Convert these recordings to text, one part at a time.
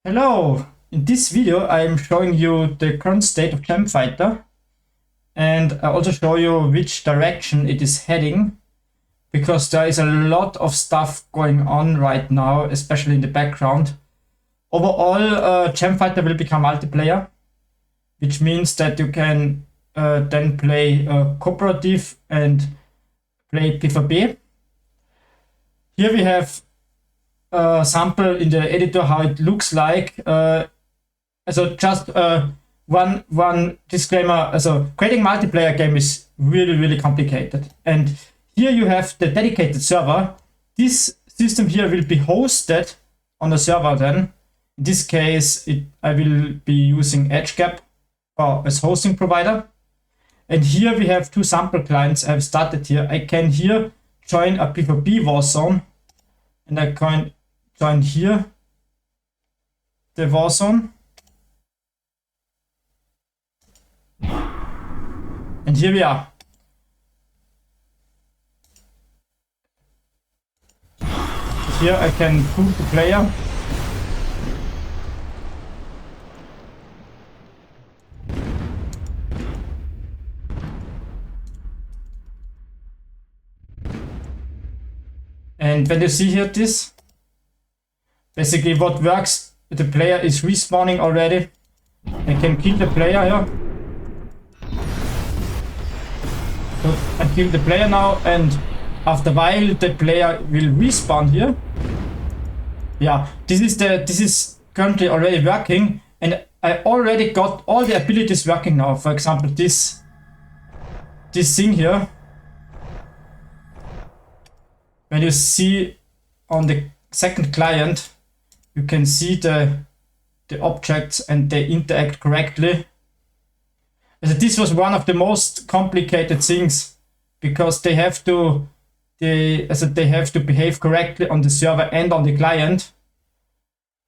Hello! In this video I am showing you the current state of Gemfighter, and I also show you which direction it is heading, because there is a lot of stuff going on right now, especially in the background. Overall, Gemfighter will become multiplayer, which means that you can then play cooperative and play PvP. Here we have sample in the editor how it looks like. So just one disclaimer. So creating multiplayer game is really complicated, and here you have the dedicated server. This system here will be hosted on a server. Then in this case I will be using EdgeGap as hosting provider, and here we have two sample clients. I've started here. I can here join a PvP Warzone, and I can join here the Warzone, and here we are. Here I can boot the player. And when you see here this, basically what works, the player is respawning already. I can kill the player here. So I kill the player now, and after a while the player will respawn here. Yeah, this is currently already working, and I already got all the abilities working now. For example, this thing here. When you see on the second client, you can see the objects and they interact correctly. So this was one of the most complicated things, because they have to behave correctly on the server and on the client.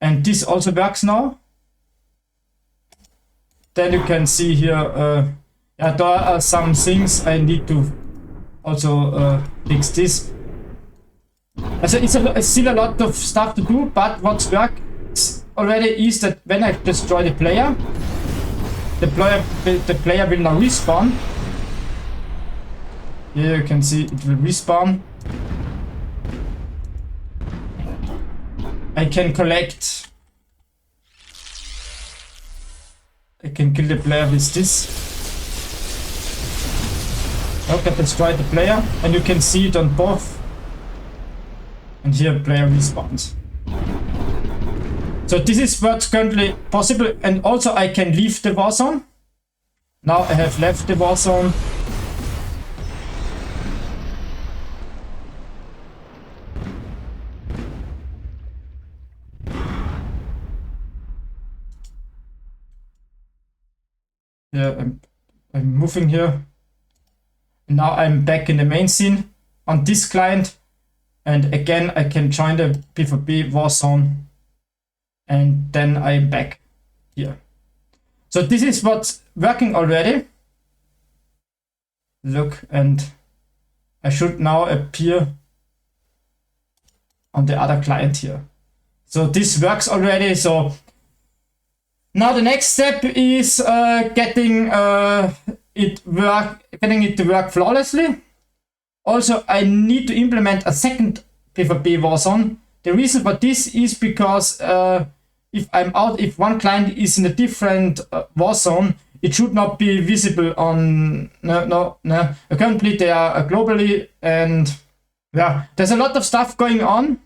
And this also works now. Then you can see here, yeah, there are some things I need to also fix this. So it's still a lot of stuff to do, but what's works already is that when I destroy the player will now respawn. Here you can see it will respawn. I can collect. I can kill the player with this. Okay, destroy the player, and you can see it on both. And here player respawns. So this is what's currently possible, and also I can leave the Warzone. Now I have left the Warzone. Yeah, I'm moving here. Now I'm back in the main scene on this client. And again, I can join the PvP Warzone, and then I'm back here. So this is what's working already. Look, and I should now appear on the other client here. So this works already. So now the next step is getting it to work flawlessly. Also, I need to implement a second PvP Warzone. The reason for this is because if one client is in a different Warzone, it should not be visible on no. Currently they are globally, and yeah, there's a lot of stuff going on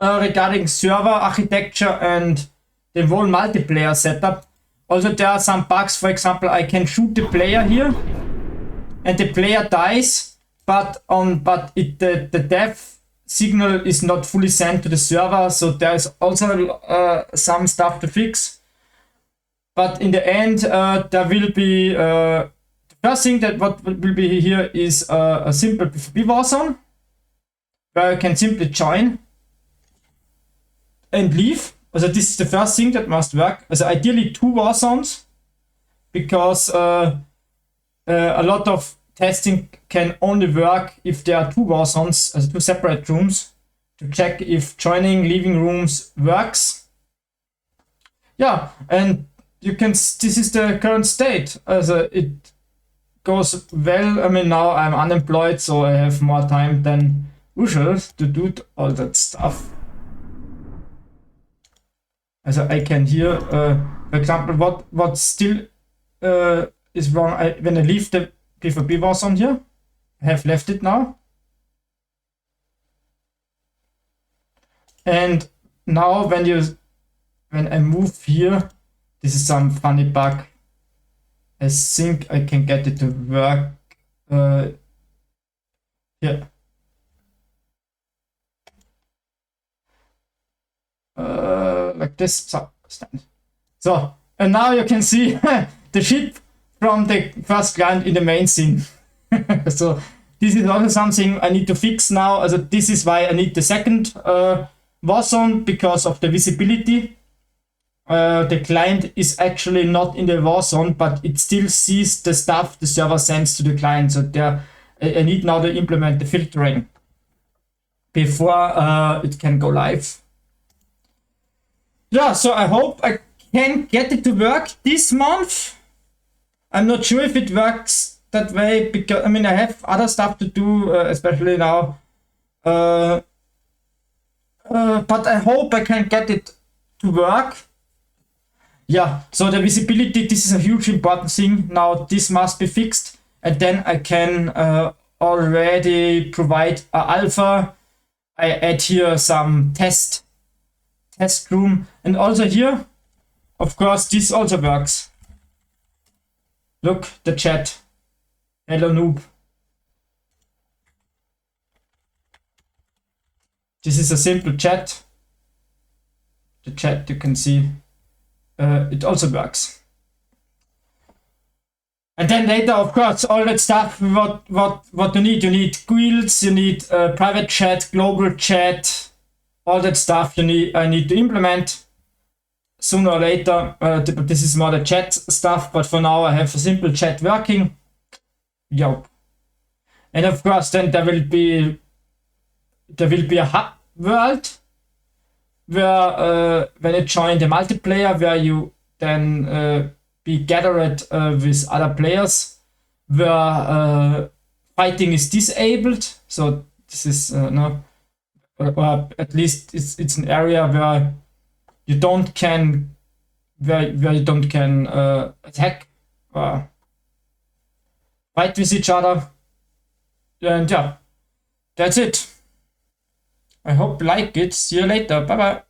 regarding server architecture and the whole multiplayer setup. Also, there are some bugs. For example, I can shoot the player here, and the player dies, but the death signal is not fully sent to the server, so there is also some stuff to fix. But in the end, there will be the first thing that what will be here is a simple PvP Warzone, where you can simply join and leave. So this is the first thing that must work. So ideally 2 Warzones, because a lot of testing can only work if there are 2 Warzones, also 2 separate rooms, to check if joining, leaving rooms works. yeah, and this is the current state. It goes well. I mean, now I'm unemployed, so I have more time than usual to do all that stuff. I can hear, for example, what still is wrong. When I leave the PvP Warzone here, I have left it now. And now when I move here, this is some funny bug. I think I can get it to work here. Like this. So, and now you can see the ship from the first client in the main scene. So this is also something I need to fix now. Also, this is why I need the second Warzone, because of the visibility. The client is actually not in the Warzone, but it still sees the stuff the server sends to the client. So there, I need now to implement the filtering before it can go live. Yeah, so I hope I can get it to work this month. I'm not sure if it works that way, because I mean I have other stuff to do, especially now. But I hope I can get it to work. Yeah, so the visibility, this is a huge important thing. Now this must be fixed, and then I can already provide an alpha. I add here some test room, and also here, of course, this also works. Look, the chat. Hello noob. This is a simple chat. The chat you can see. It also works. And then later, of course, all that stuff, what you need guilds, you need private chat, global chat, all that stuff I need to implement sooner or later. This is more the chat stuff, but for now I have a simple chat working. Yup. And of course, then there will be a hub world where when you join the multiplayer, where you then be gathered with other players, where fighting is disabled. So this is no, or at least it's an area where you don't can attack or fight with each other. And yeah, that's it. I hope you like it. See you later. Bye bye.